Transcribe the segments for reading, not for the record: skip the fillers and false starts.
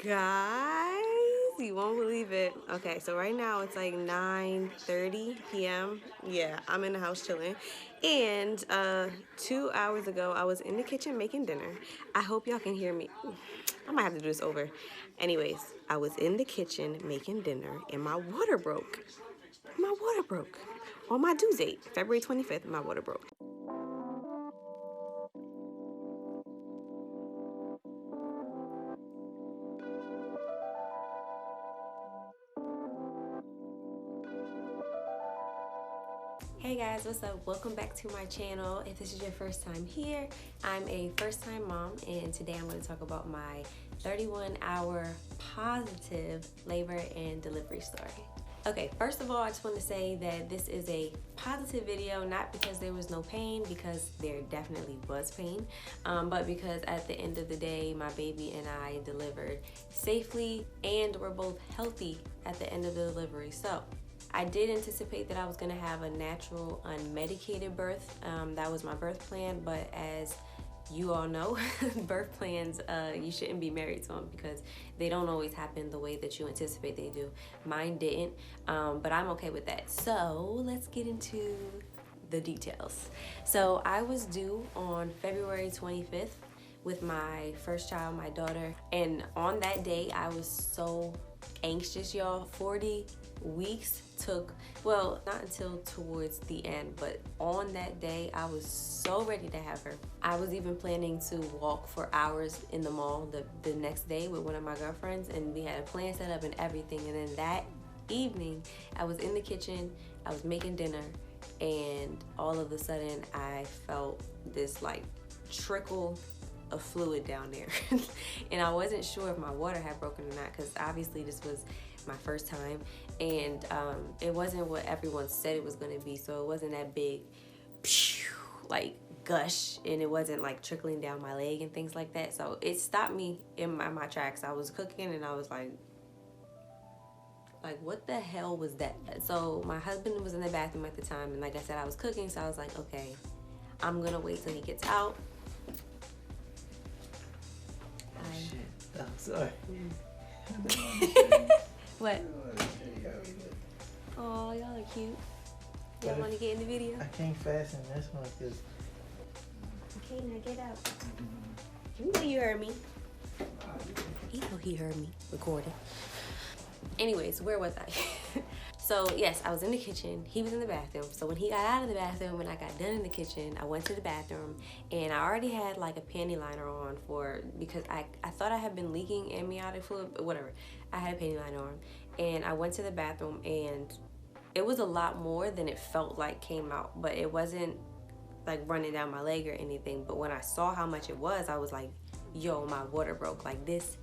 Guys, you won't believe it. Okay, so right now it's like 9:30 p.m. Yeah, I'm in the house chilling. And 2 hours ago, I was in the kitchen making dinner. I hope y'all can hear me. I might have to do this over. Anyways, I was in the kitchen making dinner and my water broke. My water broke. On my due date, February 25th, my water broke. Hey guys, what's up? Welcome back to my channel. If this is your first time here, I'm a first-time mom, and today I'm going to talk about my 31-hour positive labor and delivery story. Okay, first of all, I just want to say that this is a positive video, not because there was no pain, because there definitely was pain, but because at the end of the day, my baby and I delivered safely and we're both healthy at the end of the delivery. So I did anticipate that I was going to have a natural, unmedicated birth. That was my birth plan, but as you all know, birth plans, you shouldn't be married to them because they don't always happen the way that you anticipate they do. Mine didn't, but I'm okay with that. So let's get into the details. So I was due on February 25th with my first child, my daughter, and on that day I was so anxious, y'all. 40 weeks took, well, not until towards the end, but on that day I was so ready to have her. I was even planning to walk for hours in the mall the next day with one of my girlfriends, and we had a plan set up and everything. And then that evening I was in the kitchen, I was making dinner, and all of a sudden I felt this like trickle of fluid down there. And I wasn't sure if my water had broken or not, because obviously this was my first time, and it wasn't what everyone said it was going to be. So it wasn't that big like gush, and it wasn't like trickling down my leg and things like that. So it stopped me in my tracks. I was cooking and I was like what the hell was that? So my husband was in the bathroom at the time, and like I said, I was cooking, so I was like, okay, I'm gonna wait till he gets out. I'm sorry. What? Oh, y'all are cute. Y'all want to get in the video? I can't fasten this one because. Okay, now get out. You know you heard me. You know he heard me recording. Anyways, where was I? So yes, I was in the kitchen. He was in the bathroom. So when he got out of the bathroom and I got done in the kitchen, I went to the bathroom, and I already had like a panty liner on because I thought I had been leaking amniotic fluid, but whatever. I had a panty liner on, and I went to the bathroom, and it was a lot more than it felt like came out, but it wasn't like running down my leg or anything. But when I saw how much it was, I was like, yo, my water broke. Like this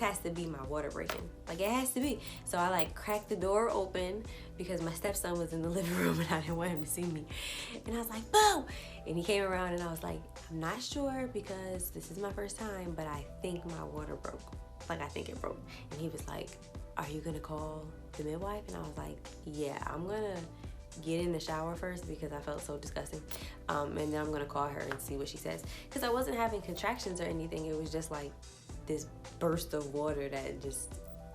has to be my water breaking. Like it has to be. So I like cracked the door open because my stepson was in the living room and I didn't want him to see me. And I was like, boo! And he came around and I was like, I'm not sure because this is my first time, but I think my water broke. Like I think it broke. And he was like, are you gonna call the midwife? And I was like, yeah, I'm gonna get in the shower first because I felt so disgusting, and then I'm gonna call her and see what she says, because I wasn't having contractions or anything. It was just like this burst of water that just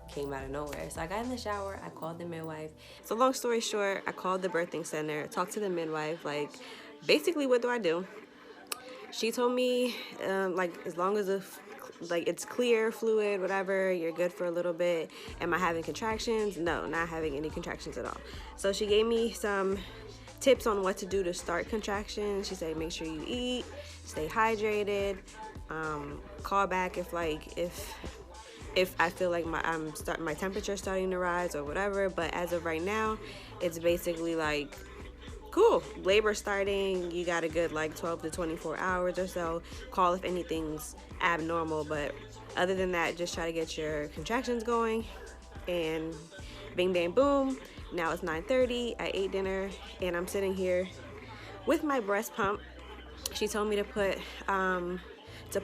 came out of nowhere. So I got in the shower, I called the midwife. So long story short, I called the birthing center, talked to the midwife, like basically what do I do? She told me like as long as it's clear fluid, whatever, you're good for a little bit. Am I having contractions? No, not having any contractions at all. So she gave me some tips on what to do to start contractions. She said make sure you eat, stay hydrated, call back if I feel like my temperature is starting to rise or whatever. But as of right now, it's basically like cool, labor starting, you got a good like 12 to 24 hours or so. Call if anything's abnormal, but other than that, just try to get your contractions going. And bing bang boom, now it's 9:30, I ate dinner, and I'm sitting here with my breast pump. She told me to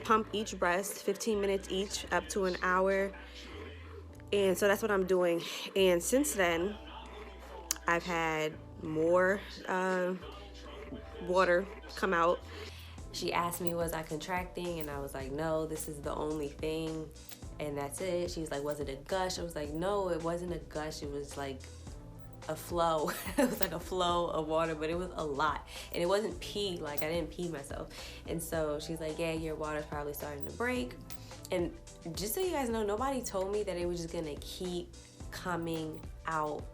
pump each breast 15 minutes each, up to an hour, and so that's what I'm doing. And since then, I've had more water come out. She asked me, was I contracting? And I was like, no, this is the only thing. and that's it. She's like, was it a gush? I was like, no, it wasn't a gush. It was like a flow. It was like a flow of water, but it was a lot, and it wasn't pee. Like, I didn't pee myself. And so she's like, yeah, your water's probably starting to break. And just so you guys know, nobody told me that it was just gonna keep coming out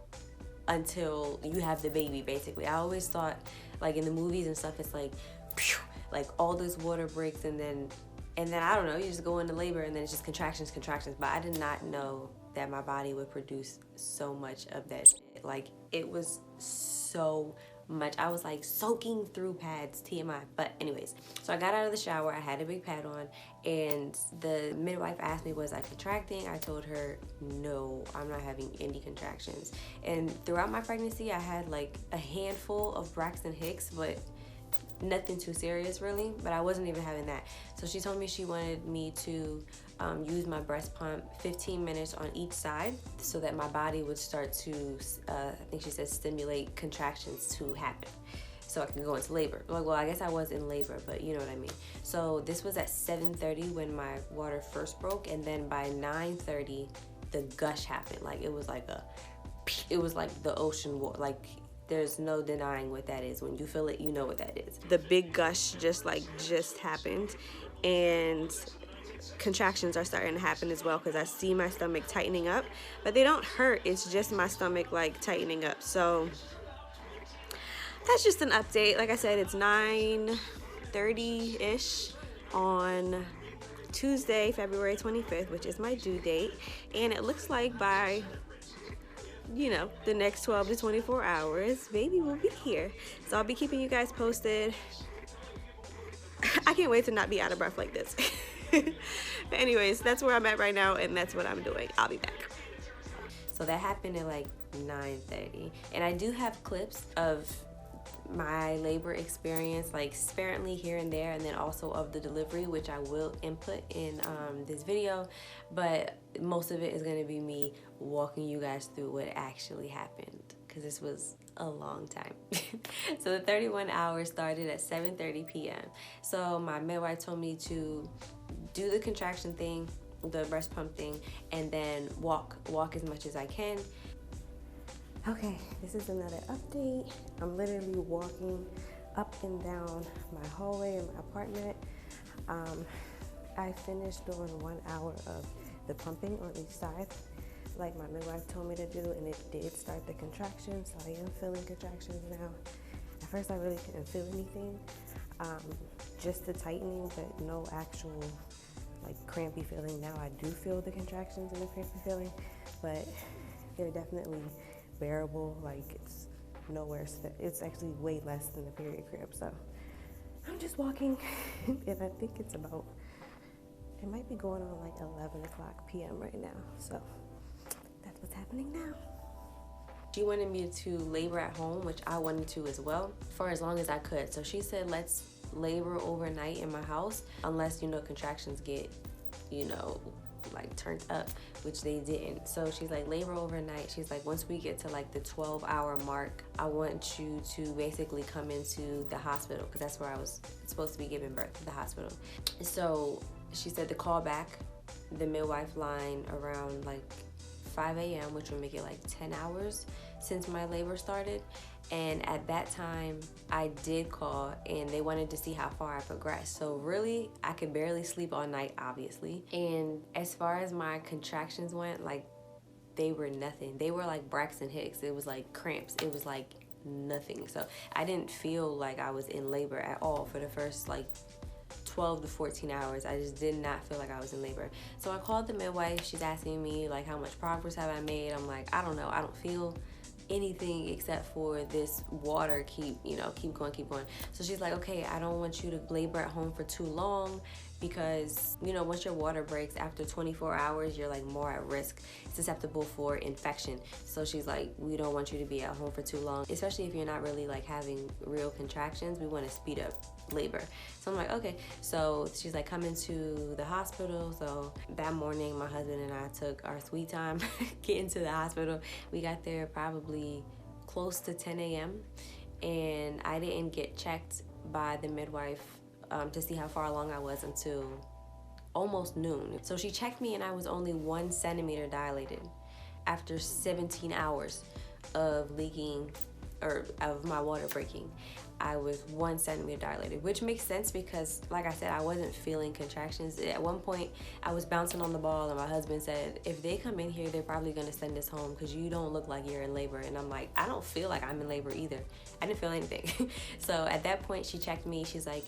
until you have the baby, basically. I always thought, like in the movies and stuff, it's like phew, like all this water breaks, and then I don't know, you just go into labor, and then it's just contractions. But I did not know that my body would produce so much of that shit. Like, it was so much. I was like soaking through pads, TMI. But anyways, so I got out of the shower, I had a big pad on, and the midwife asked me, was I contracting? I told her, no, I'm not having any contractions. And throughout my pregnancy, I had like a handful of Braxton Hicks, but nothing too serious really, but I wasn't even having that. So she told me she wanted me to use my breast pump 15 minutes on each side so that my body would start to, I think she said, stimulate contractions to happen so I can go into labor. Like, well, I guess I was in labor, but you know what I mean. So this was at 7:30 when my water first broke, and then by 9:30 the gush happened. Like, it was like the ocean water. Like, there's no denying what that is. When you feel it, you know what that is. The big gush just happened, and contractions are starting to happen as well, because I see my stomach tightening up, but they don't hurt. It's just my stomach like tightening up. So that's just an update. Like I said, it's 9:30-ish on Tuesday, February 25th, which is my due date, and it looks like by, you know, the next 12 to 24 hours, baby will be here. So I'll be keeping you guys posted. I can't wait to not be out of breath like this. But anyways, that's where I'm at right now, and that's what I'm doing. I'll be back. So that happened at like 9:30, and I do have clips of my labor experience, like sparingly here and there, and then also of the delivery, which I will input in this video, but most of it is going to be me walking you guys through what actually happened, because this was a long time. So the 31 hours started at 7:30 p.m. So my midwife told me to do the contraction thing, the breast pump thing, and then walk as much as I can. Okay, this is another update. I'm literally walking up and down my hallway in my apartment. I finished doing 1 hour of the pumping on each side, like my midwife told me to do, and it did start the contractions, so I am feeling contractions now. At first I really couldn't feel anything, just the tightening, but no actual like crampy feeling. Now I do feel the contractions and the crampy feeling, but they're definitely bearable. Like, it's nowhere, it's actually way less than the period cramp. So I'm just walking and I think it's about, it might be going on like 11 o'clock p.m. right now. So that's what's happening now. She wanted me to labor at home, which I wanted to as well, for as long as I could. So she said, let's labor overnight in my house, unless, you know, contractions get, you know, like turned up, which they didn't. So she's like, labor overnight. She's like, once we get to like the 12-hour mark, I want you to basically come into the hospital, because that's where I was supposed to be giving birth, the hospital. So she said to call back the midwife line around like 5 a.m., which would make it like 10 hours since my labor started. And at that time, I did call, and they wanted to see how far I progressed. So really, I could barely sleep all night, obviously. And as far as my contractions went, like, they were nothing. They were like Braxton Hicks. It was like cramps. It was like nothing. So I didn't feel like I was in labor at all for the first like 12 to 14 hours. I just did not feel like I was in labor. So I called the midwife. She's asking me like, how much progress have I made? I'm like, I don't know. I don't feel anything except for this water keep going. So she's like, okay, I don't want you to labor at home for too long, because, you know, once your water breaks after 24 hours, you're like more at risk, susceptible for infection. So she's like, we don't want you to be at home for too long, especially if you're not really like having real contractions. We want to speed up labor. So I'm like, okay. So she's like, come into the hospital. So that morning, my husband and I took our sweet time getting to the hospital. We got there probably close to 10 a.m. and I didn't get checked by the midwife to see how far along I was until almost noon. So she checked me and I was only 1 centimeter dilated after 17 hours of leaking or of my water breaking. I was 1 centimeter dilated, which makes sense because, like I said, I wasn't feeling contractions. At one point, I was bouncing on the ball, and my husband said, if they come in here, they're probably gonna send us home because you don't look like you're in labor. And I'm like, I don't feel like I'm in labor either. I didn't feel anything. So at that point, she checked me. She's like,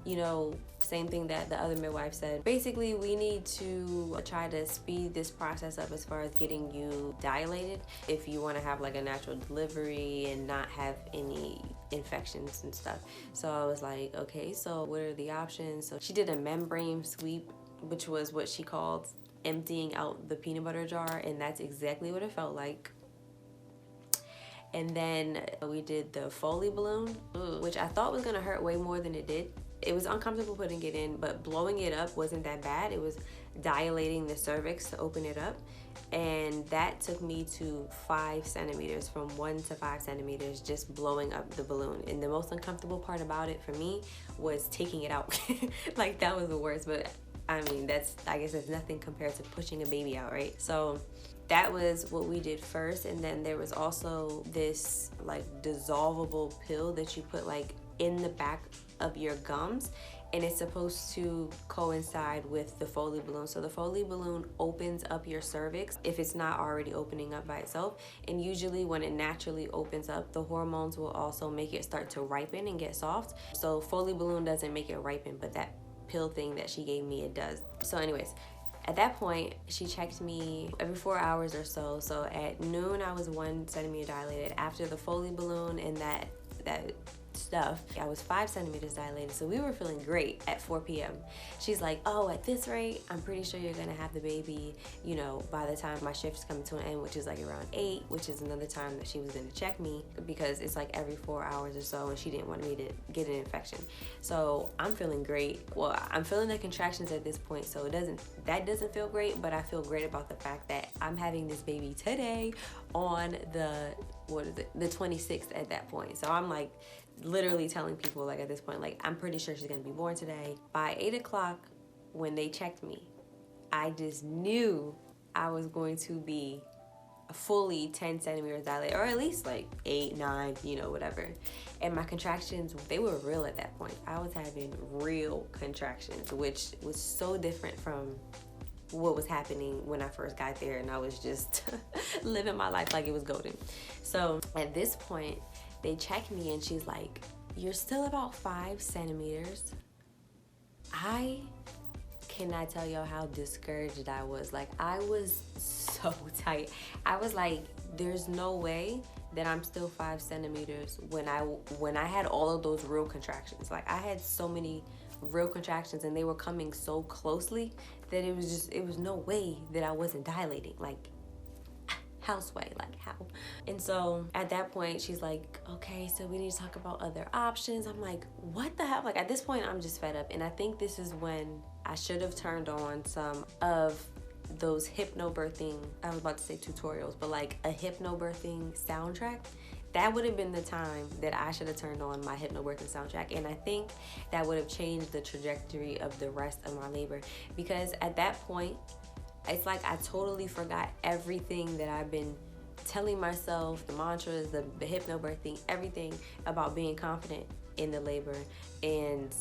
you know, same thing that the other midwife said. Basically, we need to try to speed this process up as far as getting you dilated if you want to have like a natural delivery and not have any infections and stuff. So I was like, okay, so what are the options? So she did a membrane sweep, which was what she called emptying out the peanut butter jar, and that's exactly what it felt like. And then we did the Foley balloon, which I thought was gonna hurt way more than it did. It was uncomfortable putting it in, but blowing it up wasn't that bad. It was dilating the cervix to open it up. And that took me to 5 centimeters, from 1 to 5 centimeters, just blowing up the balloon. And the most uncomfortable part about it for me was taking it out. Like, that was the worst, but I mean, I guess that's nothing compared to pushing a baby out, right? So that was what we did first. And then there was also this like dissolvable pill that you put like in the back of your gums, and it's supposed to coincide with the Foley balloon. So the Foley balloon opens up your cervix if it's not already opening up by itself, and usually when it naturally opens up, the hormones will also make it start to ripen and get soft. So Foley balloon doesn't make it ripen, but that pill thing that she gave me, it does. So anyways, at that point, she checked me every 4 hours or so. So at noon, I was 1 centimeter dilated. After the Foley balloon and that stuff, I was 5 centimeters dilated. So we were feeling great at 4 p.m. She's like, oh, at this rate, I'm pretty sure you're gonna have the baby, you know, by the time my shift's coming to an end, which is like around 8, which is another time that she was gonna check me, because it's like every 4 hours or so, and she didn't want me to get an infection. So I'm feeling great. Well, I'm feeling the contractions at this point, so that doesn't feel great, but I feel great about the fact that I'm having this baby today on the 26th at that point. So I'm like literally telling people, like, at this point, like, I'm pretty sure she's gonna be born today. By 8 o'clock, when they checked me, I just knew I was going to be fully 10 centimeters dilated, or at least like 8, 9, you know, whatever. And my contractions, they were real at that point. I was having real contractions, which was so different from what was happening when I first got there, and I was just living my life like it was golden. So at this point, they checked me and she's like, you're still about 5 centimeters. I cannot tell y'all how discouraged I was. Like, I was so tight. I was like, there's no way that I'm still 5 centimeters when I had all of those real contractions. Like, I had so many real contractions and they were coming so closely that it was no way that I wasn't dilating. Like, houseway, like, how? And so at that point, she's like, okay, so we need to talk about other options. I'm like, what the hell? Like, at this point, I'm just fed up. And I think this is when I should have turned on some of those hypnobirthing, I was about to say tutorials, but like a hypnobirthing soundtrack. That would have been the time that I should have turned on my hypnobirthing soundtrack. And I think that would have changed the trajectory of the rest of my labor, because at that point, it's like I totally forgot everything that I've been telling myself, the mantras, the hypnobirthing, everything about being confident in the labor and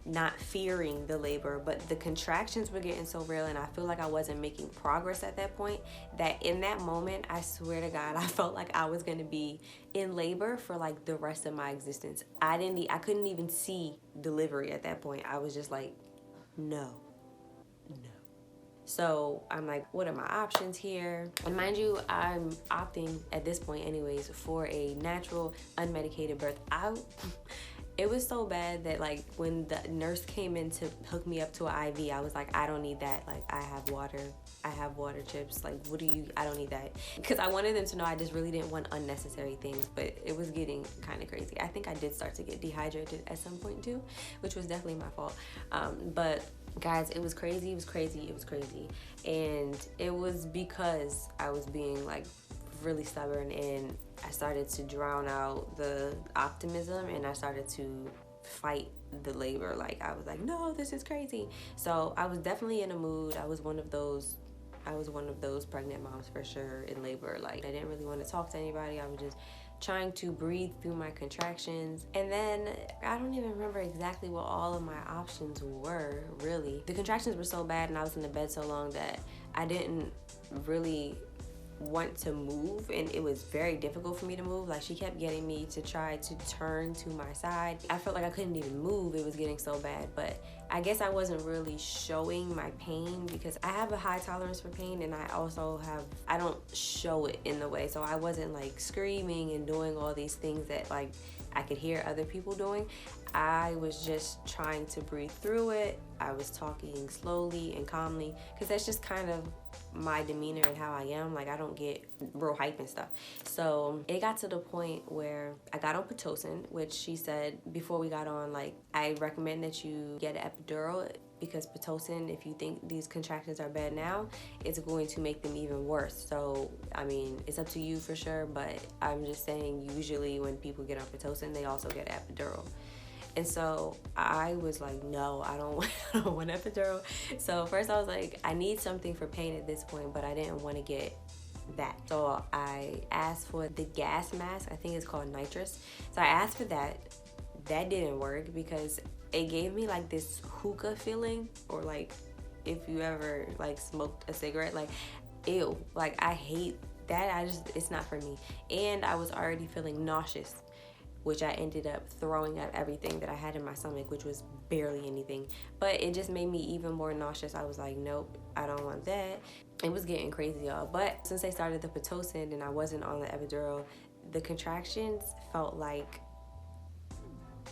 not fearing the labor. But the contractions were getting so real, and I feel like I wasn't making progress at that point, that in that moment, I swear to God, I felt like I was gonna be in labor for like the rest of my existence. I couldn't even see delivery at that point. I was just like, no. So I'm like, what are my options here? And mind you, I'm opting at this point anyways for a natural unmedicated birth. It was so bad that like when the nurse came in to hook me up to an IV, I was like, I don't need that. Like, I have water chips. Like, I don't need that. Because I wanted them to know I just really didn't want unnecessary things, but it was getting kind of crazy. I think I did start to get dehydrated at some point too, which was definitely my fault. But guys, it was crazy. And it was because I was being like really stubborn, and I started to drown out the optimism, and I started to fight the labor. Like, I was like, no, this is crazy. So I was definitely in a mood. I was one of those pregnant moms for sure in labor. Like, I didn't really want to talk to anybody. I was just trying to breathe through my contractions. And then I don't even remember exactly what all of my options were, really. The contractions were so bad and I was in the bed so long that I didn't really want to move, and it was very difficult for me to move. Like, she kept getting me to try to turn to my side. I felt like I couldn't even move. It was getting so bad. But I guess I wasn't really showing my pain because I have a high tolerance for pain, and I don't show it in the way. So I wasn't like screaming and doing all these things that like I could hear other people doing. I was just trying to breathe through it. I was talking slowly and calmly because that's just kind of my demeanor and how I am. Like, I don't get real hype and stuff. So it got to the point where I got on Pitocin, which she said before we got on, like, I recommend that you get an epidural because Pitocin, if you think these contractions are bad now, it's going to make them even worse. So, I mean, it's up to you for sure, but I'm just saying usually when people get on Pitocin, they also get an epidural. And so I was like, no, I don't want epidural. So first I was like, I need something for pain at this point, but I didn't want to get that. So I asked for the gas mask. I think it's called nitrous. So I asked for that. That didn't work because it gave me like this hookah feeling, or like if you ever like smoked a cigarette, like, ew, like I hate that. It's not for me. And I was already feeling nauseous, which I ended up throwing up everything that I had in my stomach, which was barely anything. But it just made me even more nauseous. I was like, nope, I don't want that. It was getting crazy, y'all. But since they started the Pitocin and I wasn't on the epidural, the contractions felt like,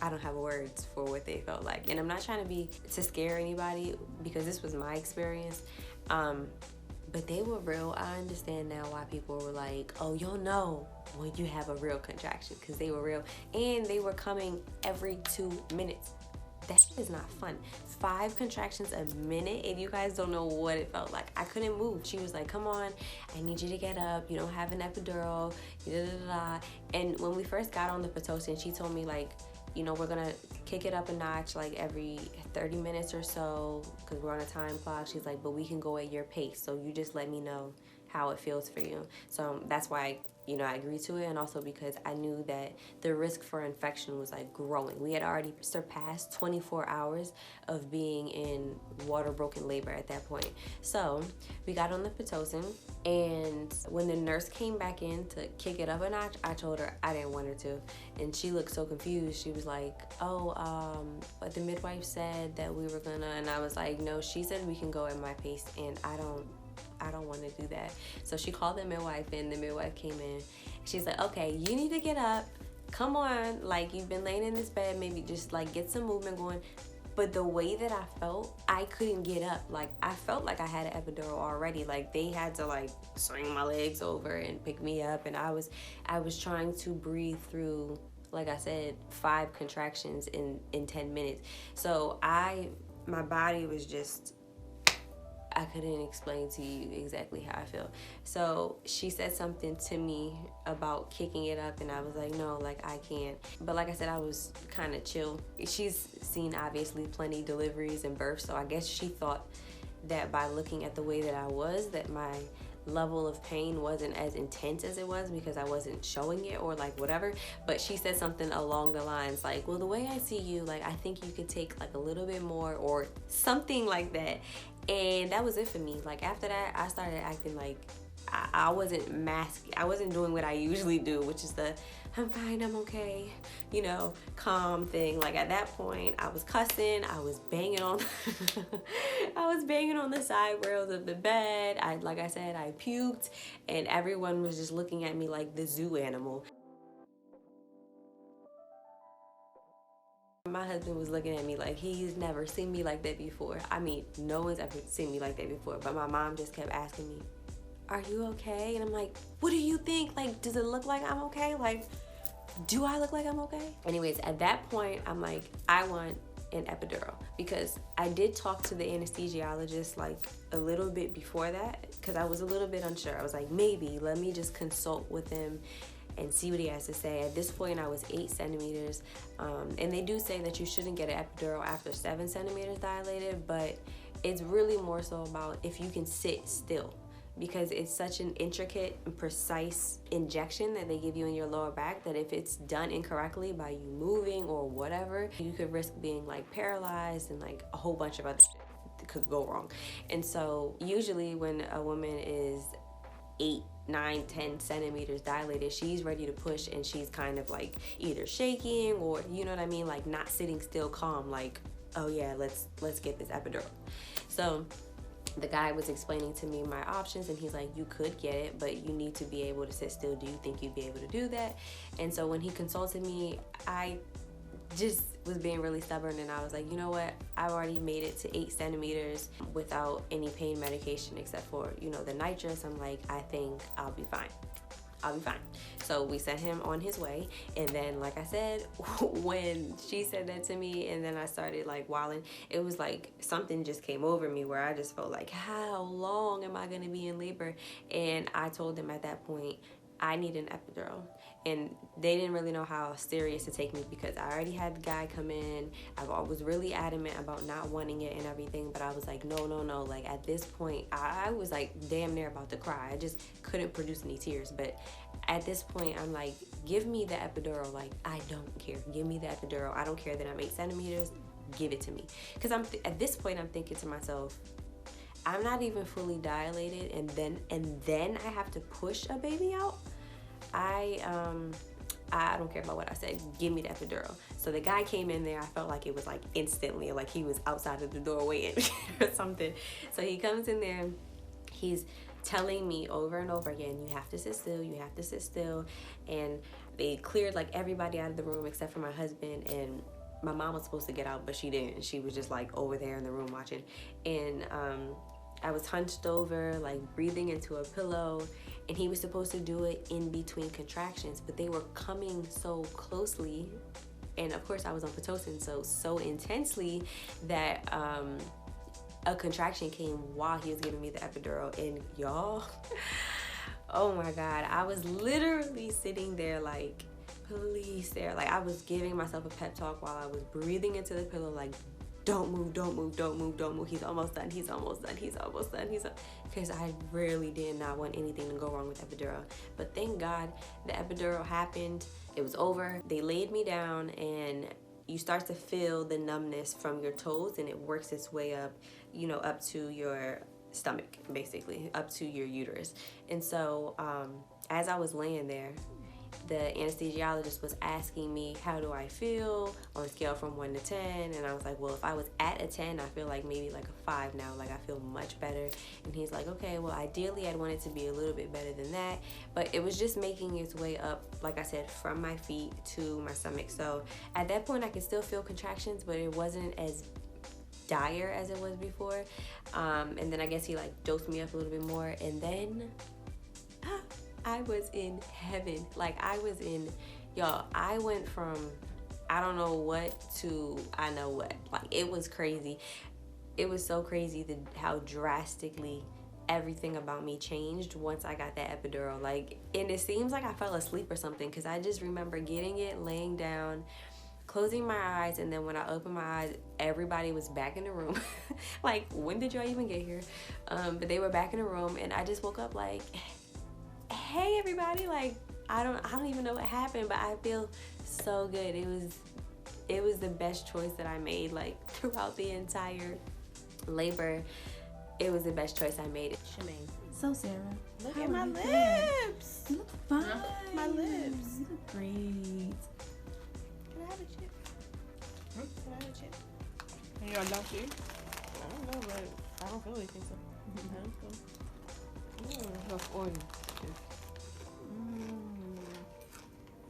I don't have words for what they felt like. And I'm not trying to scare anybody because this was my experience. But they were real. I understand now why people were like, oh, you'll know when you have a real contraction, because they were real. And they were coming every 2 minutes. That is not fun. 5 contractions a minute, and you guys don't know what it felt like. I couldn't move. She was like, come on, I need you to get up. You don't have an epidural. And when we first got on the Pitocin, she told me, like, you know, we're gonna kick it up a notch like every 30 minutes or so because we're on a time clock. She's like, but we can go at your pace. So you just let me know how it feels for you. So that's why, you know, I agreed to it, and also because I knew that the risk for infection was like growing. We had already surpassed 24 hours of being in water-broken labor at that point. So we got on the Pitocin, and when the nurse came back in to kick it up a notch, I told her I didn't want her to, and she looked so confused. She was like, oh, but the midwife said that we were gonna, and I was like, no, she said we can go at my pace, and I don't want to do that. So she called the midwife, and the midwife came in. She's like, okay, you need to get up. Come on, like, you've been laying in this bed, maybe just like get some movement going. But the way that I felt, I couldn't get up. Like, I felt like I had an epidural already. Like, they had to like swing my legs over and pick me up, and I was trying to breathe through, like I said, 5 contractions in 10 minutes. So my body was just, I couldn't explain to you exactly how I feel. So she said something to me about kicking it up, and I was like, no, like, I can't. But like I said, I was kind of chill. She's seen obviously plenty deliveries and births, so I guess she thought that by looking at the way that I was, that my level of pain wasn't as intense as it was because I wasn't showing it or like whatever. But she said something along the lines like, well, the way I see you, like, I think you could take like a little bit more or something like that. And that was it for me. Like, after that, I started acting like I wasn't masking. I wasn't doing what I usually do, which is the I'm fine, I'm okay, you know, calm thing. Like, at that point, I was cussing. I was banging on the side rails of the bed. Like I said, I puked, and everyone was just looking at me like the zoo animal. My husband was looking at me like he's never seen me like that before. I mean, no one's ever seen me like that before. But my mom just kept asking me, are you okay? And I'm like, what do you think? Like, does it look like I'm okay? Like, do I look like I'm okay? Anyways, at that point, I'm like, I want an epidural, because I did talk to the anesthesiologist like a little bit before that, because I was a little bit unsure. I was like, maybe let me just consult with him and see what he has to say. At this point, I was 8 centimeters, and they do say that you shouldn't get an epidural after 7 centimeters dilated, but it's really more so about if you can sit still, because it's such an intricate and precise injection that they give you in your lower back that if it's done incorrectly by you moving or whatever, you could risk being like paralyzed and like a whole bunch of other shit that could go wrong. And so usually when a woman is 8, 9, 10 centimeters dilated, she's ready to push, and she's kind of like either shaking or, you know what I mean, like not sitting still calm, like, oh yeah, let's get this epidural. So the guy was explaining to me my options, and he's like, you could get it, but you need to be able to sit still. Do you think you'd be able to do that? And so when he consulted me, I just was being really stubborn, and I was like, you know what, I've already made it to 8 centimeters without any pain medication except for, you know, the nitrous. I'm like, I think I'll be fine. So we sent him on his way, and then like I said, when she said that to me and then I started like wilding, it was like something just came over me where I just felt like, how long am I gonna be in labor? And I told them at that point, I need an epidural. And they didn't really know how serious to take me because I already had the guy come in. I was really adamant about not wanting it and everything, but I was like, no. Like at this point, I was like damn near about to cry. I just couldn't produce any tears. But at this point, I'm like, give me the epidural. Like, I don't care. Give me the epidural. I don't care that I'm 8 centimeters. Give it to me. Because at this point, I'm thinking to myself, I'm not even fully dilated, and then I have to push a baby out. I don't care about what I said. Give me the epidural. So the guy came in there. I felt like it was like instantly, like he was outside of the door waiting or something. So he comes in there. He's telling me over and over again, you have to sit still. You have to sit still. And they cleared like everybody out of the room except for my husband, and my mom was supposed to get out, but she didn't. She was just like over there in the room watching. And I was hunched over, like breathing into a pillow, and he was supposed to do it in between contractions, but they were coming so closely, and of course I was on Pitocin, so intensely that a contraction came while he was giving me the epidural. And y'all, oh my God, I was literally sitting there like, please, Sarah. Like I was giving myself a pep talk while I was breathing into the pillow, like, don't move. He's almost done. Because I really did not want anything to go wrong with epidural. But thank God the epidural happened. It was over. They laid me down, and you start to feel the numbness from your toes, and it works its way up, you know, up to your stomach, basically, up to your uterus. And so as I was laying there, the anesthesiologist was asking me, how do I feel on a scale from 1 to 10? And I was like, well, if I was at a 10, I feel like maybe like a 5 now. Like I feel much better. And he's like, okay, well, ideally I'd want it to be a little bit better than that. But it was just making its way up, like I said, from my feet to my stomach. So at that point I could still feel contractions, but it wasn't as dire as it was before. And then I guess he like dosed me up a little bit more, and then I was in heaven. Like I was in, y'all, I went from I don't know what to I know what. Like it was crazy. It was so crazy how drastically everything about me changed once I got that epidural. Like, and it seems like I fell asleep or something, because I just remember getting it, laying down, closing my eyes, and then when I opened my eyes, everybody was back in the room. Like, when did y'all even get here? But they were back in the room, and I just woke up like, hey everybody, like I don't even know what happened, but I feel so good. It was the best choice that I made, like throughout the entire labor. It was the best choice I made. Shemaine. So Sarah, look at my lips. You look fine. My lips. You look great. Can I have a chip? Can I have a chip? Are you on dog food? I don't know, but I don't feel anything, so that's cool.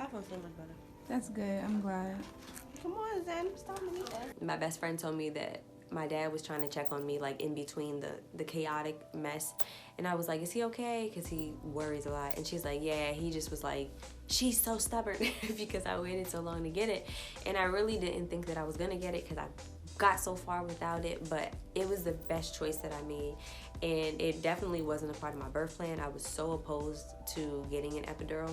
I feel so much better. That's good. I'm glad. Come on, Zehn. Stop me that. My best friend told me that my dad was trying to check on me, like in between the chaotic mess, and I was like, is he okay? Because he worries a lot. And she's like, yeah, he just was like, she's so stubborn because I waited so long to get it. And I really didn't think that I was gonna get it because I got so far without it, but it was the best choice that I made. And it definitely wasn't a part of my birth plan. I was so opposed to getting an epidural.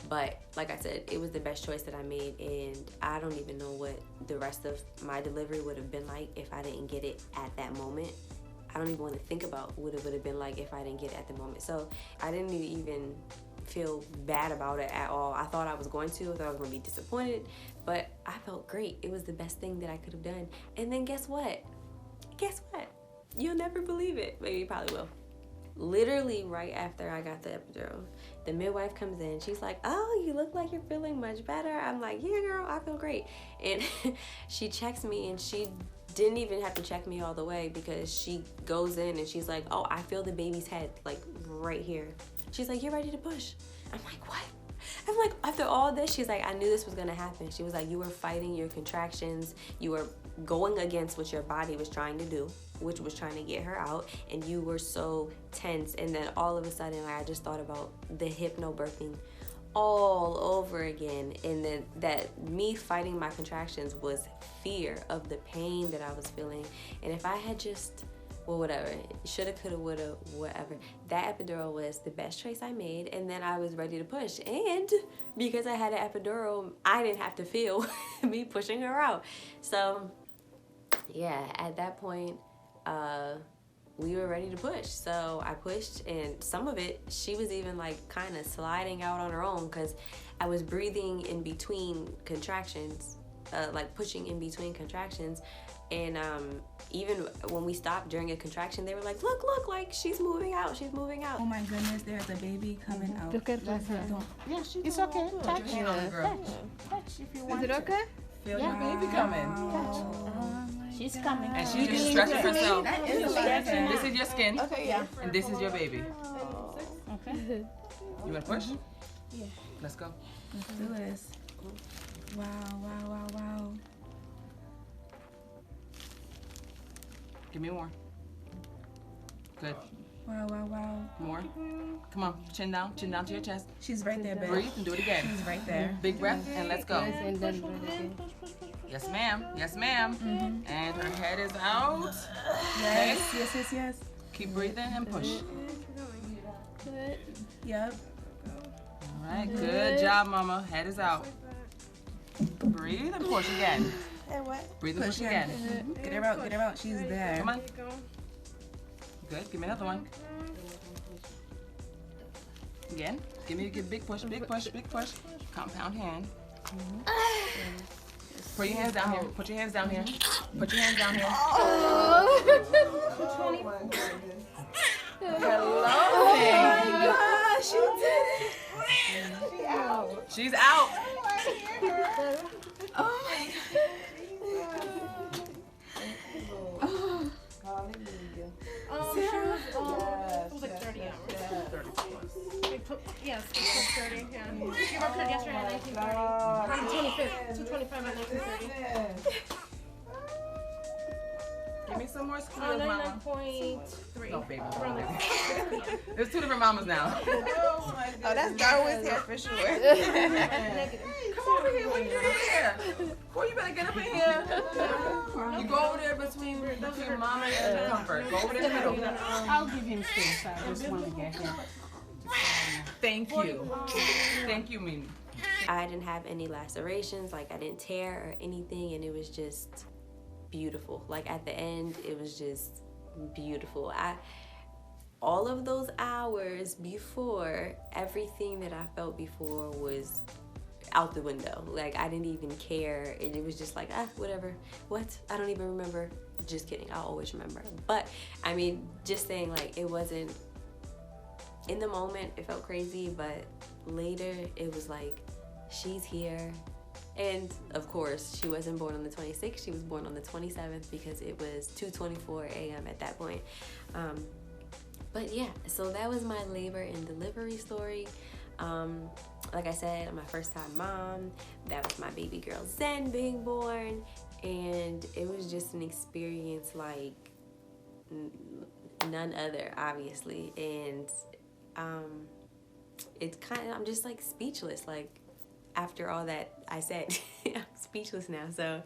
But like I said, it was the best choice that I made, and I don't even know what the rest of my delivery would have been like if I didn't get it at that moment. I don't even want to think about what it would have been like if I didn't get it at the moment. So I didn't even feel bad about it at all. I thought I was going to. I thought I was going to be disappointed, but I felt great. It was the best thing that I could have done. And then guess what? Guess what? You'll never believe it. Maybe you probably will. Literally right after I got the epidural, the midwife comes in. She's like, oh, you look like you're feeling much better. I'm like, yeah, girl, I feel great. And she checks me, and she didn't even have to check me all the way, because she goes in and she's like, oh, I feel the baby's head like right here. She's like, you're ready to push. I'm like, what? I'm like, after all this, she's like, I knew this was gonna happen. She was like, you were fighting your contractions. You were going against what your body was trying to do, which was trying to get her out, and you were so tense. And then all of a sudden, like, I just thought about the hypnobirthing all over again. And then that me fighting my contractions was fear of the pain that I was feeling. And if I had just, well, whatever, shoulda, coulda, woulda, whatever, that epidural was the best choice I made. And then I was ready to push, and because I had an epidural, I didn't have to feel me pushing her out. So yeah, at that point, we were ready to push. So I pushed, and some of it, she was even like kind of sliding out on her own, because I was breathing in between contractions, like pushing in between contractions. And even when we stopped during a contraction, they were like, look, like she's moving out, she's moving out. Oh my goodness, there's a baby coming out. Look at her. Yeah, it's okay. Touch. Touch if you want. Is it okay? Feel your baby coming. Touch. She's coming. And she's just stretching herself. That is And this is your skin. Okay, yeah. And this is your baby. Okay. You want to push? Yeah. Let's go. Let's do this. Wow, wow, wow, wow. Give me more. Good. Wow, wow, wow. More. Come on. Chin down to your chest. She's right there, babe. Breathe and do it again. She's right there. Big breath and let's go. And then Yes, ma'am. Yes, ma'am. And her head is out. Yes, yes, yes, yes. Keep breathing and push. Yep. All right. Good job, mama. Head is out. Breathe and push again. And what? Breathe and push Push again. Get her out, get her out. She's there. Come on. Good. Give me another one. Again. Give me a good big push, big push, big push. Compound hand. Put your hands down here. Put your hands down here. Put your hands down here. Hello. Gosh, you did it. She's out. Oh my Sarah. It was like 30 hours. 30 yes, it was 30. Yeah. She worked it yesterday at 19:30. On the 25th. 2:25 at 19:30. Give me some more squeals, mama. 99.3. No, baby. Around like 6 p.m. There's two different mamas now. Oh, that's Darwin's hair for sure. Negative. Come over here. What are you doing here? Boy, you better get up in here. You go over there between mama and comfort. Go over there in the middle. I'll give him space. I just want to get him. Thank you. Thank you, Mimi. I didn't have any lacerations, like I didn't tear or anything, and it was just beautiful. Like at the end, it was just beautiful. All of those hours before, everything that I felt before was out the window. Like I didn't even care. It was just like, whatever. What? I don't even remember. Just kidding. I'll always remember. But I mean, just saying, like, it wasn't, in the moment it felt crazy, but later it was like, she's here. And of course, she wasn't born on the 26th, she was born on the 27th, because it was 2:24 a.m. at that point. But yeah, so that was my labor and delivery story. Like I said, I'm my first time mom. That was my baby girl Zehn being born, and it was just an experience like none other, obviously. And it's kind of, I'm just like speechless, like after all that I said. I'm speechless now. So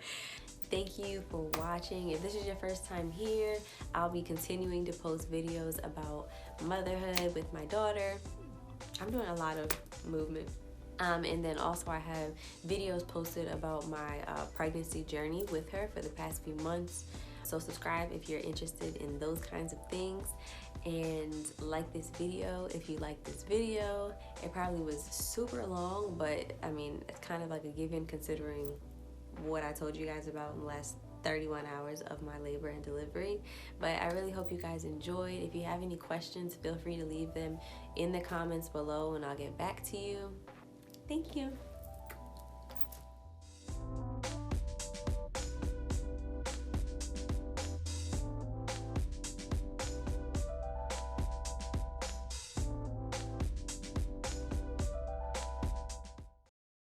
thank you for watching. If this is your first time here, I'll be continuing to post videos about motherhood with my daughter. I'm doing a lot of movement And then also I have videos posted about my pregnancy journey with her for the past few months. So subscribe if you're interested in those kinds of things, and like this video if you like this video. It probably was super long, but I mean, it's kind of like a given considering what I told you guys about in the last 31 hours of my labor and delivery. But I really hope you guys enjoyed. If you have any questions, feel free to leave them in the comments below and I'll get back to you. Thank you.